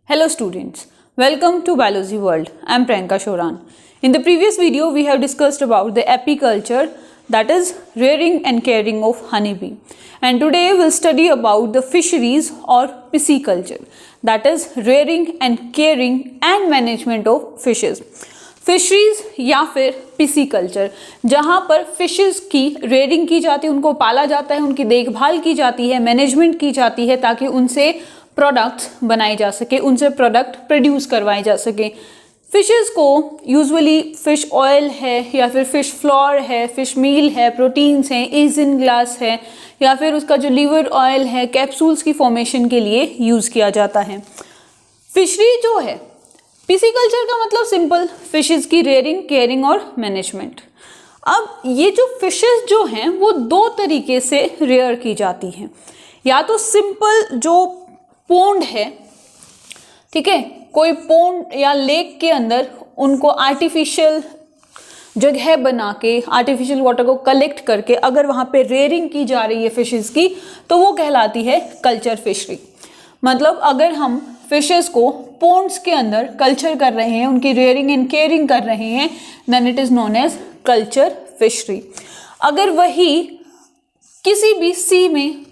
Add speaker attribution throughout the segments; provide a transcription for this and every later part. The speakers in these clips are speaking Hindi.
Speaker 1: Hello students, welcome to Biology World. I am Priyanka Shoran. In the previous video, we have discussed about the apiculture, that is rearing and caring of honeybee. And today we'll study about the fisheries or pisciculture, that is rearing and caring and management of fishes. Fisheries या फिर पिसीकल्चर, जहाँ पर फिशेस की रेयरिंग की जाती है, उनको पाला जाता है, उनकी देखभाल की जाती है, मैनेजमेंट की जाती है ताकि उनसे प्रोडक्ट्स बनाए जा सके, उनसे प्रोडक्ट प्रोड्यूस करवाए जा सके। फिशेस को यूजुअली फिश ऑयल है या फिर फिश फ्लोर है, फिश मील है, प्रोटीन्स हैं, इजिन ग्लास है या फिर उसका जो लीवर ऑयल है, कैप्सूल्स की फॉर्मेशन के लिए यूज़ किया जाता है। फिशरी जो है, पिसीकल्चर का मतलब सिंपल, फिशेस की रेयरिंग, केयरिंग और मैनेजमेंट। अब ये जो फिशेस जो हैं वो दो तरीके से रेयर की जाती हैं, या तो सिंपल जो पोंड है, ठीक है, कोई पोंड या लेक के अंदर उनको आर्टिफिशियल जगह बना के, आर्टिफिशियल वाटर को कलेक्ट करके अगर वहाँ पे रेयरिंग की जा रही है फिशेस की, तो वो कहलाती है कल्चर फिशरी। मतलब अगर हम फिशेस को पोन्ड्स के अंदर कल्चर कर रहे हैं, उनकी रेयरिंग एंड केयरिंग कर रहे हैं, then it is known as culture fishery. अगर वही किसी भी सी में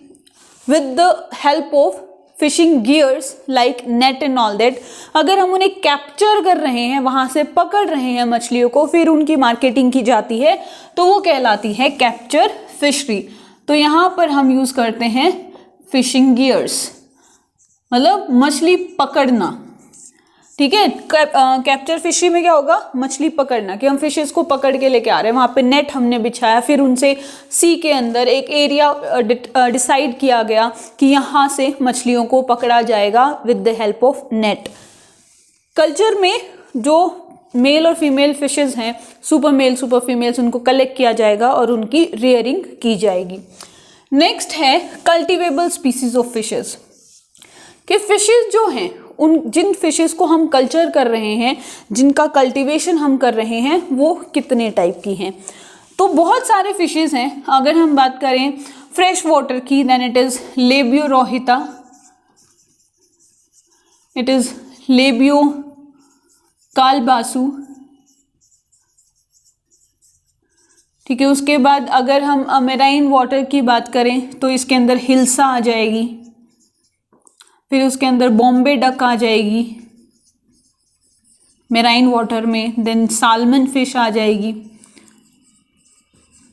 Speaker 1: with the help of fishing gears like net and all that, अगर हम उन्हें कैप्चर कर रहे हैं, वहाँ से पकड़ रहे हैं मछलियों को, फिर उनकी मार्केटिंग की जाती है, तो वो कहलाती है कैप्चर फिशरी। तो यहाँ पर हम यूज़ करते हैं फिशिंग गियर्स, मतलब मछली पकड़ना, ठीक है। कैप्चर फिशरी में क्या होगा, मछली पकड़ना, कि हम फिशेस को पकड़ के लेके आ रहे हैं, वहाँ पे नेट हमने बिछाया, फिर उनसे सी के अंदर एक एरिया डिसाइड किया गया कि यहाँ से मछलियों को पकड़ा जाएगा with the help of net. Culture में जो मेल और फीमेल फिशेस हैं, सुपर मेल सुपर फीमेल्स, उनको कलेक्ट किया जाएगा और उनकी रेयरिंग की जाएगी। नेक्स्ट है कल्टिवेबल स्पीसीज ऑफ फिशेस, कि फिशेस जो हैं, उन जिन फिशेस को हम कल्चर कर रहे हैं, जिनका कल्टीवेशन हम कर रहे हैं, वो कितने टाइप की हैं। तो बहुत सारे फिशेस हैं। अगर हम बात करें फ्रेश वाटर की, then it is Labeo rohita, it is Labeo calbasu, ठीक है। उसके बाद अगर हम मेराइन वाटर की बात करें तो इसके अंदर हिल्सा आ जाएगी, फिर उसके अंदर बॉम्बे डक आ जाएगी मेराइन वाटर में, देन साल्मन फिश आ जाएगी।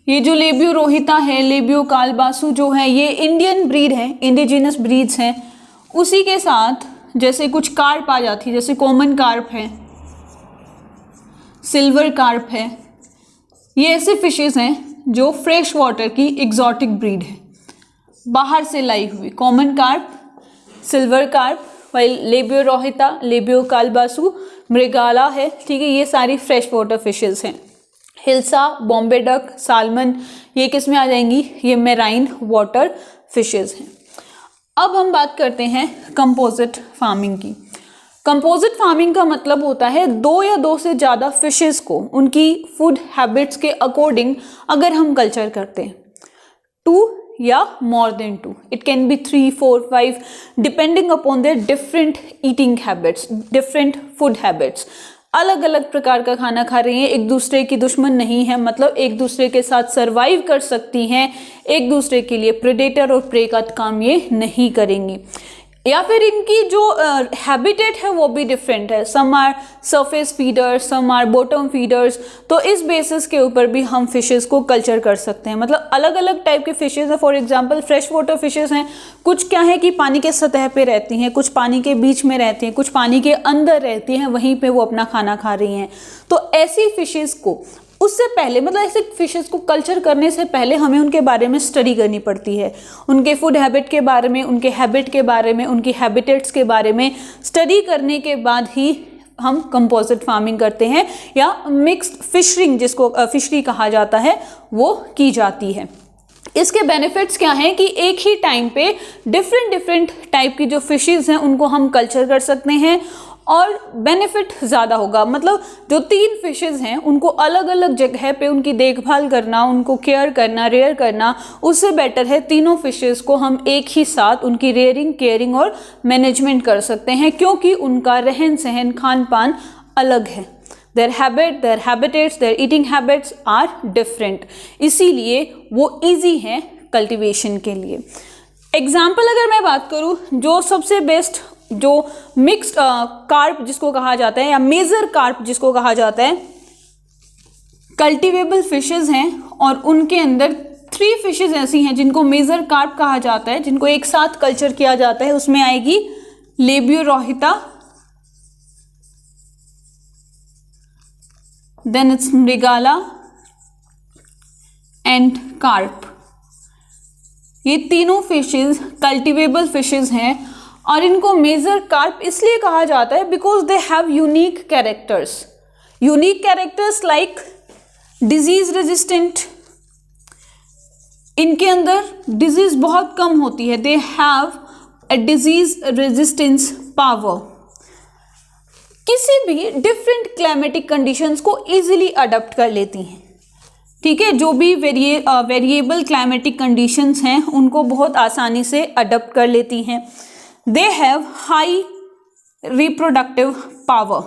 Speaker 1: ये जो लेबियो रोहिता है, लेबियो कालबासु जो है, ये इंडियन ब्रीड है, इंडिजिनस ब्रीड्स हैं। उसी के साथ जैसे कुछ कार्प आ जाती है, जैसे कॉमन कार्प है, सिल्वर कार्प है, ये ऐसे फिशेस हैं जो फ्रेश वाटर की एग्जॉटिक ब्रीड है, बाहर से लाई हुई। Common carp, silver carp, while Labeo rohita, Labeo calbasu, मृगाला है, ठीक है, ये सारी फ्रेश वाटर फिशेस हैं। हिल्सा, बॉम्बे डक, साल्मन, ये किस में आ जाएंगी, ये मेराइन वाटर फिशेस हैं। अब हम बात करते हैं कंपोजिट फार्मिंग की। कंपोजिट फार्मिंग का मतलब होता है दो या दो से ज़्यादा फिशेस को उनकी फूड हैबिट्स के अकॉर्डिंग अगर हम कल्चर करते हैं, 2 या more than 2, it can be 3, 4, 5 depending upon their different eating habits, different food habits। अलग अलग प्रकार का खाना खा रही हैं, एक दूसरे की दुश्मन नहीं है, मतलब एक दूसरे के साथ सरवाइव कर सकती हैं, एक दूसरे के लिए प्रेडेटर और प्रे का काम ये नहीं करेंगी। या फिर इनकी जो हैबिटेट है वो भी डिफरेंट है, some are surface feeders, some are bottom feeders. तो इस बेसिस के ऊपर भी हम फिशेस को कल्चर कर सकते हैं, मतलब अलग अलग टाइप के फिशेस हैं। For example fresh water fishes हैं, कुछ क्या है कि पानी के सतह पे रहती हैं, कुछ पानी के बीच में रहती हैं, कुछ पानी के अंदर रहती हैं, वहीं पे वो अपना खाना खा रही हैं। तो ऐसी फिशेस को उससे पहले, मतलब ऐसे फिशेस को कल्चर करने से पहले हमें उनके बारे में स्टडी करनी पड़ती है, उनके फूड हैबिट के बारे में, उनके हैबिट के बारे में, उनकी हैबिटेट्स के बारे में स्टडी करने के बाद ही हम कंपोजिट फार्मिंग करते हैं, या मिक्स्ड फिशरिंग जिसको फिशरी कहा जाता है, वो की जाती है। इसके बेनिफिट्स क्या हैं कि एक ही टाइम पे डिफरेंट टाइप की जो फिशेस हैं उनको हम कल्चर कर सकते हैं, और बेनिफिट ज़्यादा होगा। मतलब जो 3 फिशेज़ हैं उनको अलग अलग जगह पे उनकी देखभाल करना, उनको केयर करना, रेयर करना, उससे बेटर है तीनों फिशेज़ को हम एक ही साथ उनकी रेयरिंग, केयरिंग और मैनेजमेंट कर सकते हैं, क्योंकि उनका रहन सहन, खान पान अलग है। Their habitats, their eating habits are different, इसीलिए वो easy हैं कल्टीवेशन के लिए। एग्जाम्पल अगर मैं बात करूँ, जो सबसे बेस्ट जो मिक्स्ड कार्प जिसको कहा जाता है या मेजर कार्प जिसको कहा जाता है, कल्टीवेबल फिशेज हैं और उनके अंदर 3 फिशेज ऐसी हैं जिनको मेजर कार्प कहा जाता है, जिनको एक साथ कल्चर किया जाता है। उसमें आएगी लेबियोरोहिता, देन इट्स मृगाला एंड कार्प। ये तीनों फिशेज कल्टीवेबल फिशेज हैं और इनको मेजर कार्प इसलिए कहा जाता है because they have unique characters like disease resistant. इनके अंदर डिजीज बहुत कम होती है, they have a disease resistance power. किसी भी डिफरेंट क्लाइमेटिक कंडीशंस को इजीली अडॉप्ट कर लेती हैं, ठीक है। जो भी वेरिएबल क्लाइमेटिक कंडीशंस हैं उनको बहुत आसानी से अडॉप्ट कर लेती हैं। They have high reproductive power,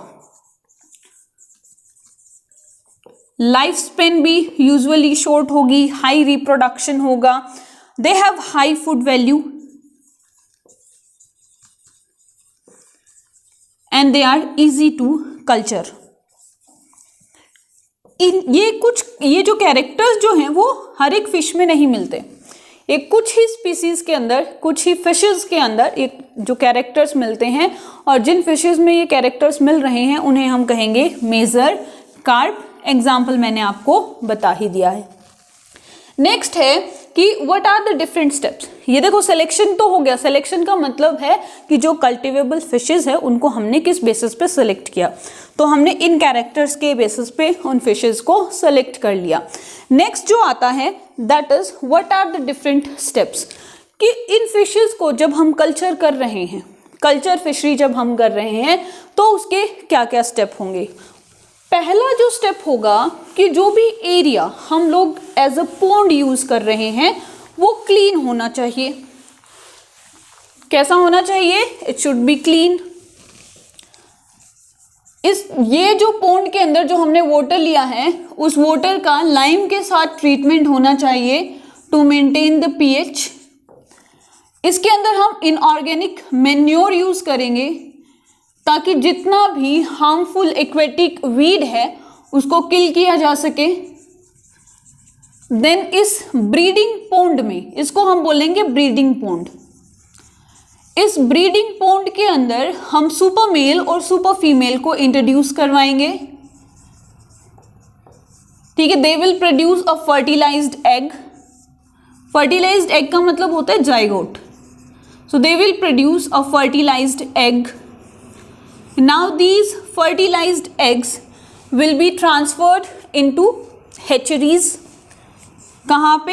Speaker 1: life span भी यूजुअली शॉर्ट होगी, हाई रिप्रोडक्शन होगा। They have high food value and they are easy to culture. ये जो कैरेक्टर्स जो हैं वो हर एक फिश में नहीं मिलते। एक कुछ ही स्पीसीज के अंदर, कुछ ही फिशेस के अंदर एक जो कैरेक्टर्स मिलते हैं, और जिन फिशेस में ये कैरेक्टर्स मिल रहे हैं उन्हें हम कहेंगे मेजर कार्प। एग्जाम्पल मैंने आपको बता ही दिया है। नेक्स्ट है कि what are the different steps. ये देखो सिलेक्शन तो हो गया। सिलेक्शन का मतलब है कि जो कल्टीवेबल फिशेज है उनको हमने किस बेसिस पे सिलेक्ट किया, तो हमने इन कैरेक्टर्स के बेसिस पे उन फिशेज को सिलेक्ट कर लिया। नेक्स्ट जो आता है that is what are the different steps, कि इन फिशेज को जब हम कल्चर कर रहे हैं, कल्चर फिशरी जब हम कर रहे हैं तो उसके क्या क्या स्टेप होंगे। पहला जो स्टेप होगा कि जो भी एरिया हम लोग एज अ पॉन्ड यूज कर रहे हैं वो क्लीन होना चाहिए। कैसा होना चाहिए? It should be clean. ये जो पॉन्ड के अंदर जो हमने वाटर लिया है उस वाटर का लाइम के साथ ट्रीटमेंट होना चाहिए टू मेंटेन द पीएच। इसके अंदर हम इनऑर्गेनिक मैन्योर यूज करेंगे ताकि जितना भी हार्मफुल एक्वेटिक वीड है उसको किल किया जा सके। देन इस ब्रीडिंग पॉन्ड में, इसको हम बोलेंगे ब्रीडिंग पॉन्ड, इस ब्रीडिंग पॉन्ड के अंदर हम सुपर मेल और सुपर फीमेल को इंट्रोड्यूस करवाएंगे, ठीक है। They will produce a fertilised egg. Fertilised egg का मतलब होता है zygote. So they will produce a fertilised egg. Now these fertilized eggs will be transferred into hatcheries। कहाँ पे?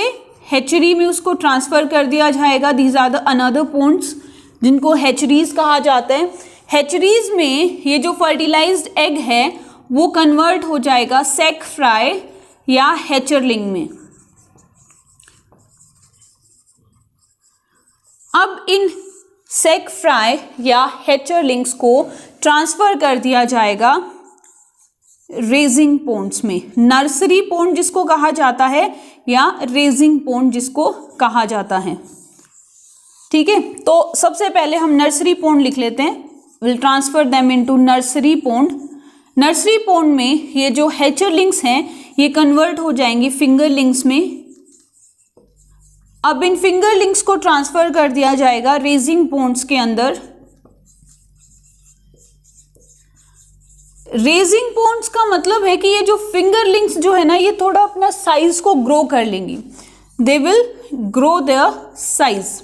Speaker 1: हैचरी में उसको ट्रांसफर कर दिया जाएगा। These are the another ponds जिनको हैचरीज कहा जाता है। हैचरीज में ये जो फर्टिलाइज्ड एग है वो कन्वर्ट हो जाएगा सैक फ्राई या हैचरलिंग में। अब इन सैक फ्राई या हैचरलिंग्स को ट्रांसफर कर दिया जाएगा रेजिंग पॉन्ड्स में। नर्सरी पॉन्ड जिसको कहा जाता है या रेजिंग पॉन्ड जिसको कहा जाता है, ठीक है। तो सबसे पहले हम नर्सरी पॉन्ड लिख लेते हैं। Will transfer them into nursery pond. Nursery pond में ये जो हैचरलिंग्स हैं ये कन्वर्ट हो जाएंगी फिंगरलिंग्स में। अब इन फिंगरलिंग्स को ट्रांसफर कर दिया जाएगा रेजिंग पॉन्ड्स के अंदर। रेजिंग पॉन्ड्स का मतलब है कि ये जो फिंगरलिंग्स जो है ना ये थोड़ा अपना साइज को ग्रो कर लेंगी। They will grow their size.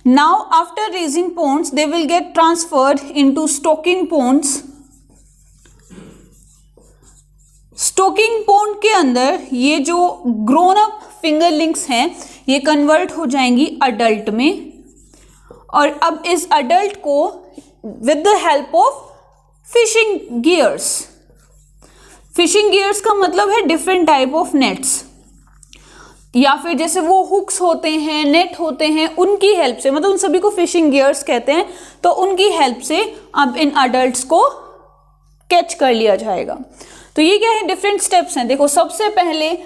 Speaker 1: Now after raising ponds they will get transferred into stocking ponds. Stocking pond के अंदर ये जो ग्रोन अप फिंगरलिंग्स हैं ये कन्वर्ट हो जाएंगी अडल्ट में, और अब इस अडल्ट को with the help of fishing gears. Fishing gears का मतलब है डिफरेंट टाइप ऑफ नेट्स, या फिर जैसे वो हुक्स होते हैं, नेट होते हैं, उनकी हेल्प से, मतलब उन सभी को फिशिंग गियर्स कहते हैं, तो उनकी हेल्प से अब इन अडल्ट्स को कैच कर लिया जाएगा। तो ये क्या है, डिफरेंट स्टेप्स हैं। देखो, सबसे पहले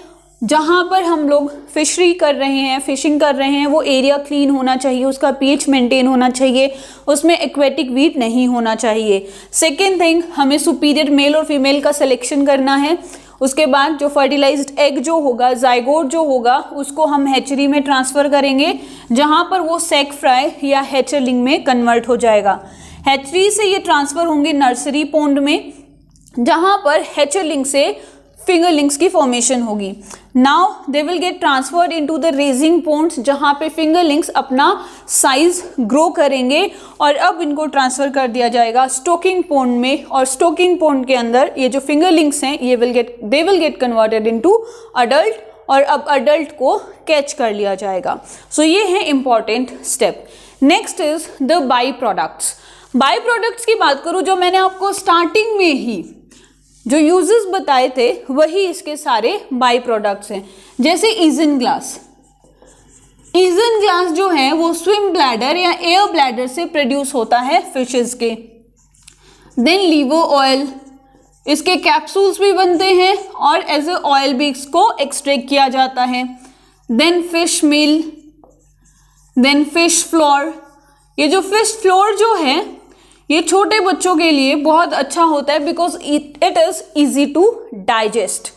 Speaker 1: जहाँ पर हम लोग फिशरी कर रहे हैं, फिशिंग कर रहे हैं, वो एरिया क्लीन होना चाहिए, उसका पीएच मेंटेन होना चाहिए, उसमें एक्वेटिक वीट नहीं होना चाहिए। सेकेंड थिंग, हमें सुपीरियर मेल और फीमेल का सिलेक्शन करना है। उसके बाद जो फर्टिलाइज्ड एग जो होगा, जाइगोट जो होगा, उसको हम हैचरी में ट्रांसफ़र करेंगे, जहाँ पर वो सैक फ्राई या हैचरलिंग में कन्वर्ट हो जाएगा। हैचरी से ये ट्रांसफ़र होंगे नर्सरी पॉन्ड में, जहाँ पर हैचरलिंग से फिंगरलिंग्स की फॉर्मेशन होगी। Now they will get transferred into the raising ponds, जहाँ पे फिंगरलिंग्स अपना साइज ग्रो करेंगे, और अब इनको ट्रांसफर कर दिया जाएगा स्टोकिंग पॉन्ड में, और स्टोकिंग पॉन्ड के अंदर ये जो फिंगरलिंग्स हैं दे will get converted into adult, और अब अडल्ट को कैच कर लिया जाएगा। सो ये है important step. Next is the by products. By products की बात करूँ, जो मैंने आपको स्टार्टिंग में ही जो यूजेस बताए थे वही इसके सारे बाई प्रोडक्ट्स हैं। जैसे ईजन ग्लास, ईजन ग्लास जो है वो स्विम ब्लैडर या एयर ब्लैडर से प्रोड्यूस होता है फिशेस के। देन लीवर ऑयल, इसके कैप्सूल्स भी बनते हैं और एज ए ऑयल भी इसको एक्सट्रैक्ट किया जाता है। देन फिश मील, देन फिश फ्लोर। ये जो फिश फ्लोर जो है ये छोटे बच्चों के लिए बहुत अच्छा होता है, because it is easy to digest.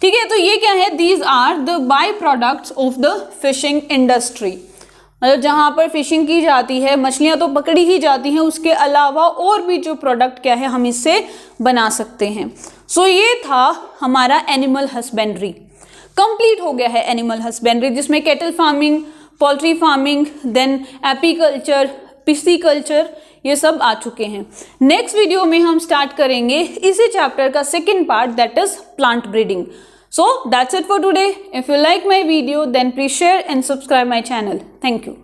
Speaker 1: ठीक है, तो ये क्या है, these are the by products of the fishing industry. मतलब जहाँ पर फिशिंग की जाती है, मछलियाँ तो पकड़ी ही जाती हैं, उसके अलावा और भी जो प्रोडक्ट क्या है हम इससे बना सकते हैं। सो ये था हमारा एनिमल हस्बेंड्री। कंप्लीट हो गया है एनिमल हस्बेंड्री, जिसमें cattle farming, poultry farming, then apiculture, pisciculture, ये सब आ चुके हैं। नेक्स्ट वीडियो में हम स्टार्ट करेंगे इसी चैप्टर का second part, that is plant breeding. So that's it for today. If you like my video, then please share and subscribe my channel. Thank you.